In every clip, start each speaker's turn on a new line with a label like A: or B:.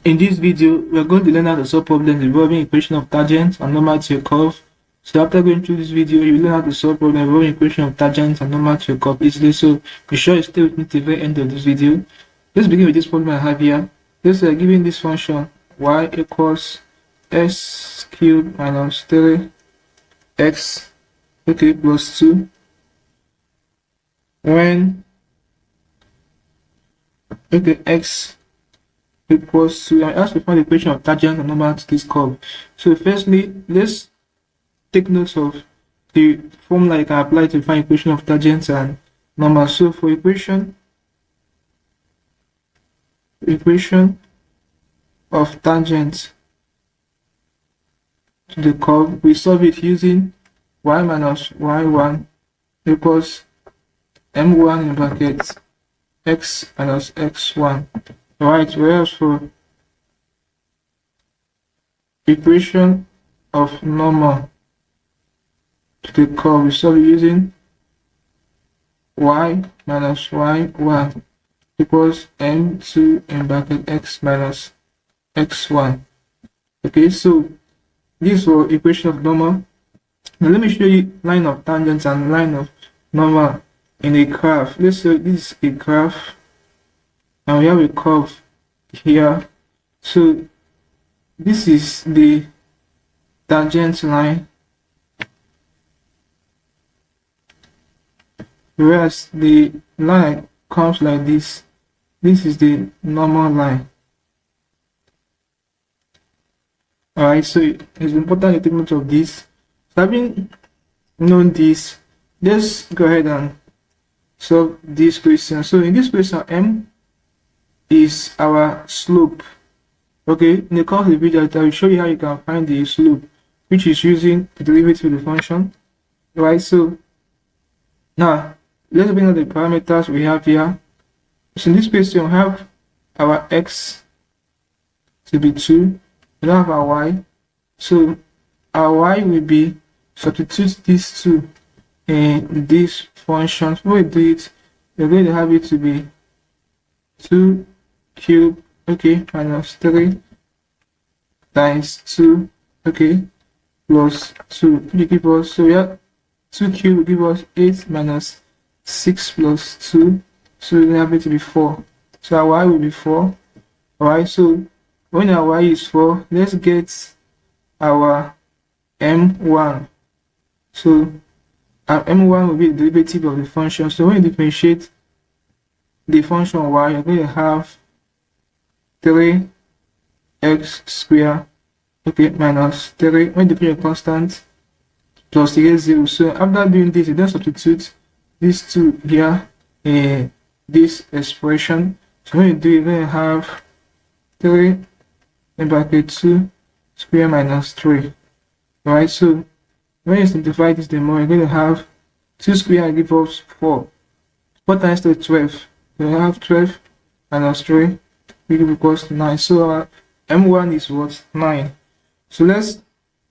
A: In this video, we are going to learn how to solve problems involving equation of tangents and normal to a curve. So after going through this video, you will learn how to solve problems involving equation of tangents and normal to a curve easily. So be sure you stay with me till the very end of this video. Let's begin with this problem I have here. Let's say given this function y equals x cubed minus 3x plus 2 when x equals to, I asked to find the equation of tangent and normal to this curve. So firstly, let's take note of the formula you can apply to find equation of tangents and normal. So for equation of tangent to the curve, we solve it using y minus y1 equals m1 in brackets x minus x1. Right, whereas for equation of normal to the curve, we solve using y minus y1 equals m2 in bracket x minus x1. Okay, so this for equation of normal. Now let me show you line of tangents and line of normal in a graph. Let's say this is a graph and we have a curve here. So this is the tangent line, whereas the line comes like this. This is the normal line. Alright, so it's important to take note of this. So having known this, let's go ahead and solve this question. So in this question, m is our slope. Okay, in the course of the video, I will show you how you can find the slope, which is using the derivative of the function. Right, so now let's bring out the parameters we have here. So in this question, we have our x to be 2, we don't have our y. So our y will be, substitute these two in this function. When we do it, we're going to have it to be 2 cube minus 3 times 2 plus 2, which give us, so we have 2 cube will give us 8 minus 6 plus 2, so we have it to be 4. So our y will be 4. Alright, so when our y is 4, let's get our m1. So our m1 will be the derivative of the function. So when you differentiate the function y, you're going to have 3x squared minus 3 when you put a constant plus the 0. So after doing this, you then substitute these two here in this expression. So when you do it, you're going to have 3 in bracket 2 square minus 3. Alright, so when you simplify this the more, you're going to have 2 square give us 4. 4 times 3 12. We have 12 minus 3, which equals 9. So our m1 is what? 9. So let's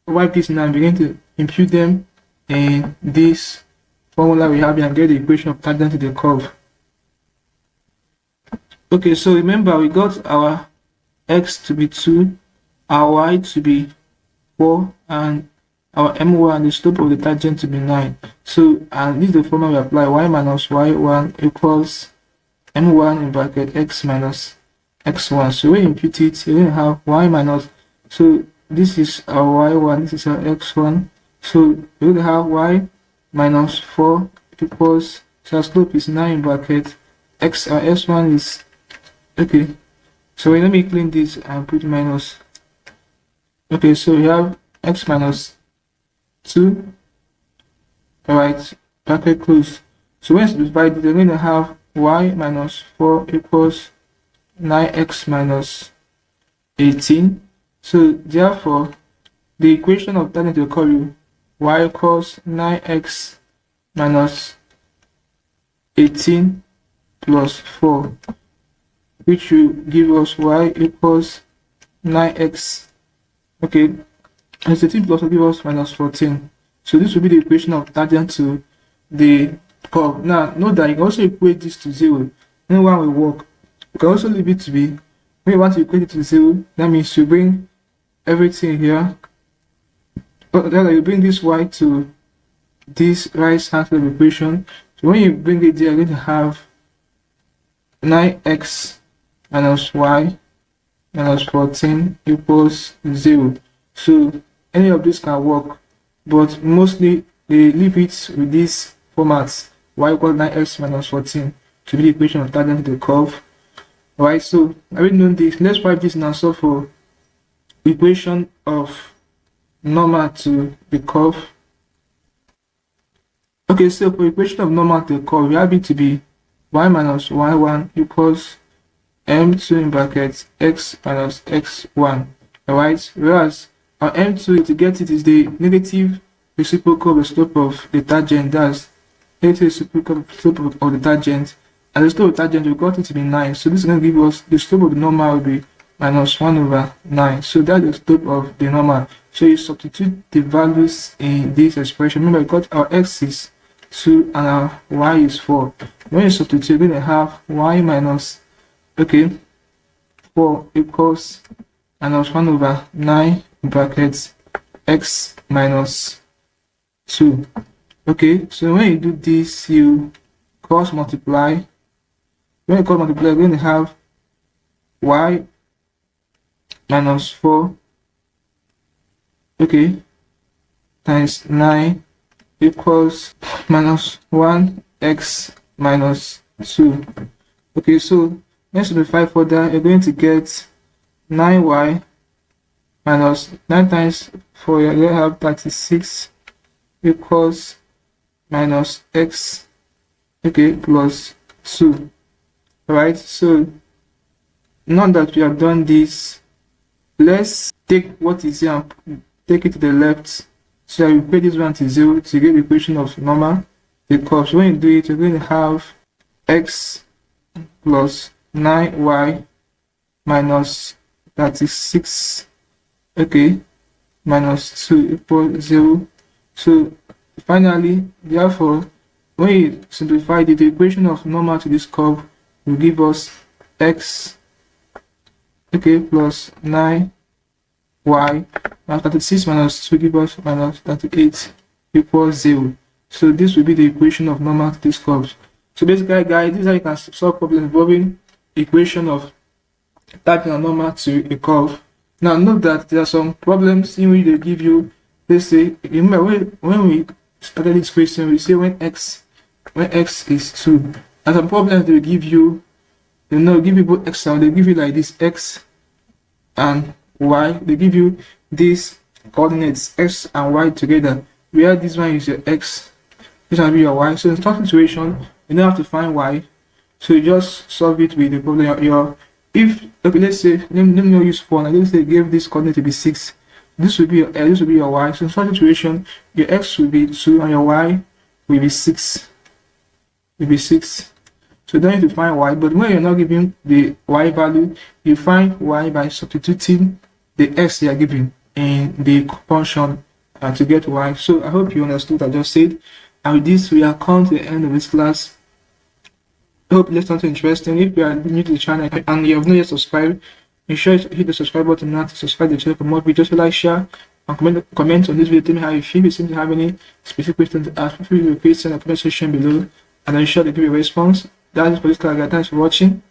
A: wipe this now and begin to impute them in this formula we have here and get the equation of tangent to the curve. Okay, so remember we got our x to be 2, our y to be 4, and our m1, the slope of the tangent, to be 9. So, and this is the formula we apply: y minus y1 equals m1 in bracket x minus x1. So when you impute it, you will have y minus, so this is our y1, this is our x1. So we will have y minus 4 equals, so our slope is 9 in bracket x, our s1 is, so let me clean this and put minus. So we have x minus 2, alright, bracket close. So when you divide it, you're going to have y minus 4 equals 9x minus 18. So therefore, the equation of tangent to the curve, y equals 9x minus 18 plus 4, which will give us y equals 9x, and 18 plus will give us minus 14. So this will be the equation of tangent to the curve. Now note that you can also equate this to 0. Then one will work. You can also leave it to be when you want to equate it to 0, that means you bring everything here. You bring this y to this right hand side of the equation. So when you bring it there, you're going to have 9x minus y minus 14 equals 0. So any of this can work, but mostly they leave it with this format: y equals 9x minus 14 to be the equation of tangent to the curve. Alright, so having known this, let's write this now. So for equation of normal to the curve. Okay, so for equation of normal to the curve, we have it to be y minus y1 equals m2 in brackets x minus x1. Alright, whereas our m2, to get it, is the negative reciprocal of the slope of the tangent. That's negative reciprocal of the slope of the tangent, and the slope of the tangent, we got it to be 9. So this is going to give us the slope of the normal will be minus 1 over 9. So that's the slope of the normal. So you substitute the values in this expression. Remember, we got our x is 2 and our y is 4. When you substitute, you're going to have y minus 4 equals minus 1 over 9 brackets x minus 2. Okay, so when you do this, you cross multiply. When you cross multiply, you're going to have y minus 4 times 9 equals minus 1x minus 2. Okay, so let's simplify further. You're going to get 9y minus 9 times 4, you're going to have 36 equals minus x plus 2. Alright, so now that we have done this, let's take what is here and take it to the left. So I will put this one to 0 to get the equation of normal the curve. So when you do it, you're going to have x plus 9y minus 36 minus 2 equals 0. So finally, therefore, when you simplify it, the equation of normal to this curve will give us x plus 9y minus 36 minus 2 give us minus 38 equals 0. So this will be the equation of normal to this curve. So basically, guys, this is how you can solve problems involving equation of tangent and normal to a curve. Now note that there are some problems in which they give you, let's say, remember when we started this question, we say when x is 2. And some problems they will give you, give you both x and they give you like this x and y. They give you these coordinates x and y together, where this one is your x, this one will be your y. So in such situation, you don't have to find y, so you just solve it with the problem. Let's say let me use 4, and let's say give this coordinate to be 6. This will be your x, this will be your y. So in such situation, your x will be 2 and your y will be 6. So you don't need to find y, but when you're not giving the y value, you find y by substituting the x you are given in the function to get y. So I hope you understood what I just said. And with this, we are come to the end of this class. I hope you something interesting. If you are new to the channel and you have not yet subscribed, make sure you hit the subscribe button now to subscribe to the channel for more videos. So like, share, and comment on this video. Tell me how you feel. If you seem to have any specific questions to ask, feel free to request in the comment section below, and I'm sure to give you a response. That is for this class, guys. Thanks for watching.